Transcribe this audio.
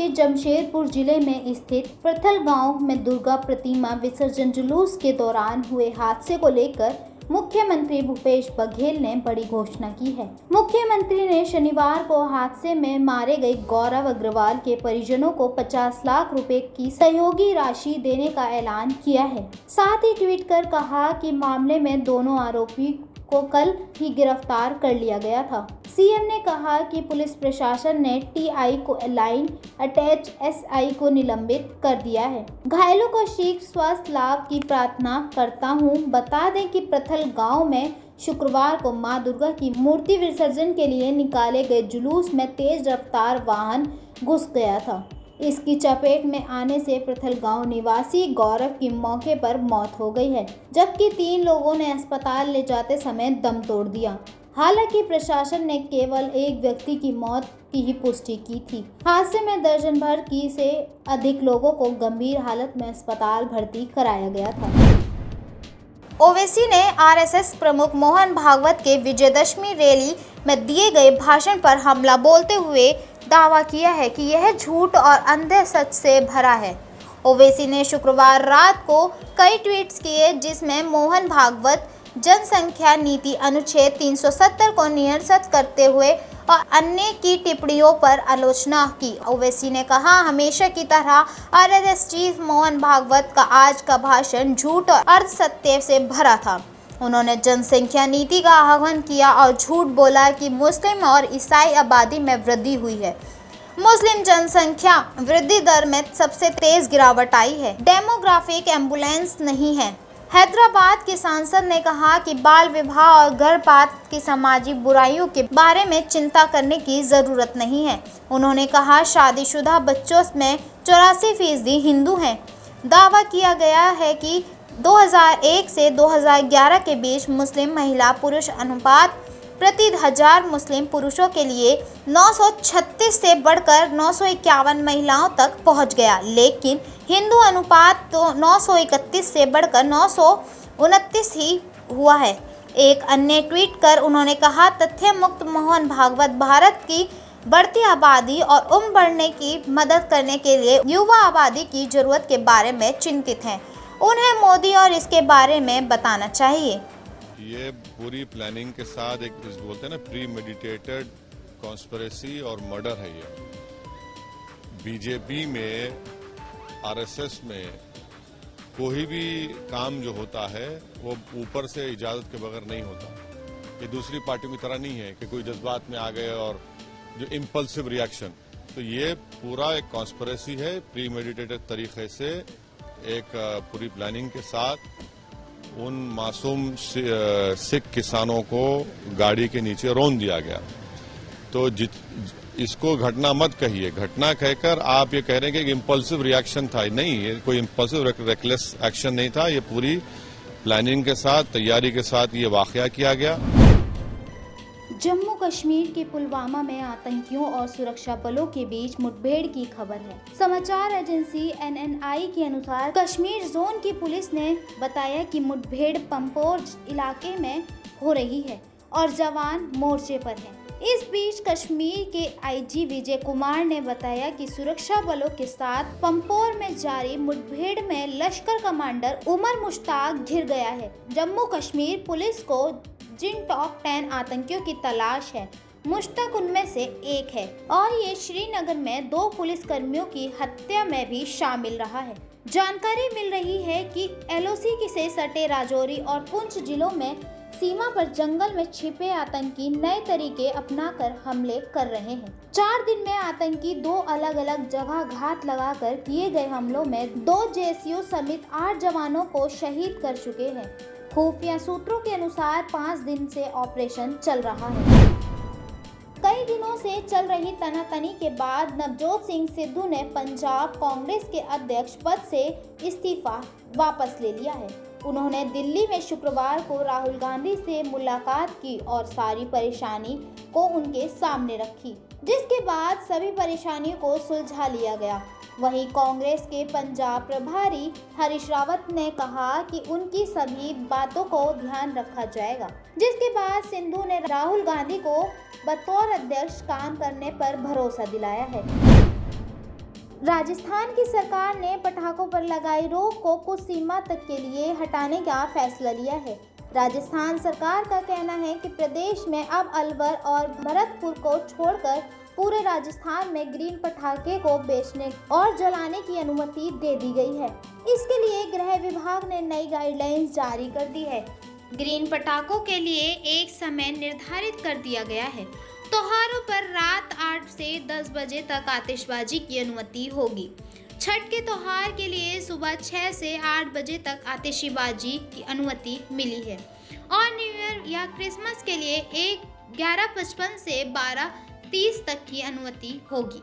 के जमशेदपुर जिले में स्थित प्रथल गांव में दुर्गा प्रतिमा विसर्जन जुलूस के दौरान हुए हादसे को लेकर मुख्यमंत्री भूपेश बघेल ने बड़ी घोषणा की है। मुख्यमंत्री ने शनिवार को हादसे में मारे गए गौरव अग्रवाल के परिजनों को 50 लाख रुपए की सहयोगी राशि देने का ऐलान किया है। साथ ही ट्वीट कर कहा कि मामले में दोनों आरोपी को कल ही गिरफ्तार कर लिया गया था। सीएम ने कहा कि पुलिस प्रशासन ने टीआई को लाइन अटैच एसआई को निलंबित कर दिया है। घायलों को शीघ्र स्वास्थ्य लाभ की प्रार्थना करता हूं। बता दें कि प्रथल गांव में शुक्रवार को मां दुर्गा की मूर्ति विसर्जन के लिए निकाले गए जुलूस में तेज रफ्तार वाहन घुस गया था। इसकी चपेट में आने से प्रथल गांव निवासी गौरव की मौके पर मौत हो गई है, जबकि 3 लोगों ने अस्पताल ले जाते समय दम तोड़ दिया। हालांकि प्रशासन ने केवल एक व्यक्ति की मौत की ही पुष्टि की थी। हादसे में दर्जन भर की से अधिक लोगों को गंभीर हालत में अस्पताल भर्ती कराया गया था। ओवैसी ने आरएसएस प्रमुख मोहन भागवत के विजयदशमी रैली में दिए गए भाषण पर हमला बोलते हुए दावा किया है कि यह झूठ और अंधे सच से भरा है। ओवैसी ने शुक्रवार रात को कई ट्वीट्स किए जिसमें मोहन भागवत जनसंख्या नीति अनुच्छेद 370 को निरस्त करते हुए और अन्य की टिप्पणियों पर आलोचना की। ओवैसी ने कहा, हमेशा की तरह आरएसएस चीफ मोहन भागवत का आज का भाषण झूठ और अर्ध सत्य से भरा था। उन्होंने जनसंख्या नीति का आह्वान किया और झूठ बोला कि मुस्लिम और ईसाई आबादी में वृद्धि हुई है। मुस्लिम जनसंख्या वृद्धि दर में सबसे तेज गिरावट आई है। डेमोग्राफिक एम्बुलेंस नहीं है। हैदराबाद के सांसद ने कहा कि बाल विवाह और गर्भपात की सामाजिक बुराइयों के बारे में चिंता करने की जरूरत नहीं है। उन्होंने कहा, शादीशुदा बच्चों में 84% हिंदू हैं। दावा किया गया है कि 2001 से 2011 के बीच मुस्लिम महिला पुरुष अनुपात प्रति 1000 मुस्लिम पुरुषों के लिए 936 से बढ़कर 951 महिलाओं तक पहुंच गया, लेकिन हिंदू अनुपात तो 931 से बढ़कर 929 ही हुआ है। एक अन्य ट्वीट कर उन्होंने कहा, तथ्य मुक्त मोहन भागवत भारत की बढ़ती आबादी और उम्र बढ़ने की मदद करने के लिए युवा आबादी की जरूरत के बारे में चिंतित हैं। उन्हें मोदी और इसके बारे में बताना चाहिए। ये पूरी प्लानिंग के साथ एक बोलते हैं ना, प्री मेडिटेटेड कॉन्स्पिरेसी और मर्डर है। ये बीजेपी में, आरएसएस में कोई भी काम जो होता है वो ऊपर से इजाजत के बगैर नहीं होता। ये दूसरी पार्टी की तरह नहीं है कि कोई जज्बात में आ गए और जो इम्पल्सिव रिएक्शन। तो ये पूरा एक कॉन्स्पिरेसी है, प्री मेडिटेटेड तरीके से एक पूरी प्लानिंग के साथ उन मासूम सिख किसानों को गाड़ी के नीचे रौंद दिया गया। तो इसको घटना मत कहिए, घटना कहकर आप ये कह रहे हैं कि इम्पल्सिव रिएक्शन था। नहीं, ये कोई इम्पल्सिव रेकलेस एक्शन नहीं था। ये पूरी प्लानिंग के साथ, तैयारी के साथ ये वाकया किया गया। जम्मू कश्मीर के पुलवामा में आतंकियों और सुरक्षा बलों के बीच मुठभेड़ की खबर है। समाचार एजेंसी एनएनआई के अनुसार कश्मीर जोन की पुलिस ने बताया कि मुठभेड़ पंपोर इलाके में हो रही है और जवान मोर्चे पर हैं। इस बीच कश्मीर के आईजी विजय कुमार ने बताया कि सुरक्षा बलों के साथ पंपोर में जारी मुठभेड़ में लश्कर कमांडर उमर मुश्ताक घिर गया है। जम्मू कश्मीर पुलिस को जिन टॉप 10 आतंकियों की तलाश है, मुश्ताक उनमें से एक है और ये श्रीनगर में 2 पुलिसकर्मियों की हत्या में भी शामिल रहा है। जानकारी मिल रही है कि एलओसी से सटे राजौरी और पुंछ जिलों में सीमा पर जंगल में छिपे आतंकी नए तरीके अपनाकर हमले कर रहे हैं। 4 दिन में आतंकी 2 अलग अलग जगह घात लगाकर किए गए हमलों में 2 जेएसयू समेत 8 जवानों को शहीद कर चुके हैं। खुफिया सूत्रों के अनुसार 5 दिन से ऑपरेशन चल रहा है। कई दिनों से चल रही तनातनी के बाद नवजोत सिंह सिद्धू ने पंजाब कांग्रेस के अध्यक्ष पद से इस्तीफा वापस ले लिया है। उन्होंने दिल्ली में शुक्रवार को राहुल गांधी से मुलाकात की और सारी परेशानी को उनके सामने रखी, जिसके बाद सभी परेशानियों को सुलझा लिया गया। वहीं कांग्रेस के पंजाब प्रभारी हरीश रावत ने कहा कि उनकी सभी बातों को ध्यान रखा जाएगा, जिसके बाद सिद्धू ने राहुल गांधी को बतौर अध्यक्ष काम करने पर भरोसा दिलाया है। राजस्थान की सरकार ने पटाखों पर लगाई रोक को कुछ सीमा तक के लिए हटाने का फैसला लिया है। राजस्थान सरकार का कहना है कि प्रदेश में अब अलवर और भरतपुर को छोड़कर पूरे राजस्थान में ग्रीन पटाखे को बेचने और जलाने की अनुमति दे दी गई है। इसके लिए गृह विभाग ने नई गाइडलाइंस जारी कर दी है। ग्रीन पटाखों के लिए एक समय निर्धारित कर दिया गया है। त्योहारों पर रात 8 से 10 बजे तक आतिशबाजी की अनुमति होगी। छठ के त्योहार के लिए सुबह 6 से 8 बजे तक आतिशबाजी की अनुमति मिली है और न्यू ईयर या क्रिसमस के लिए 11:55 से 12:30 तक की अनुमति होगी।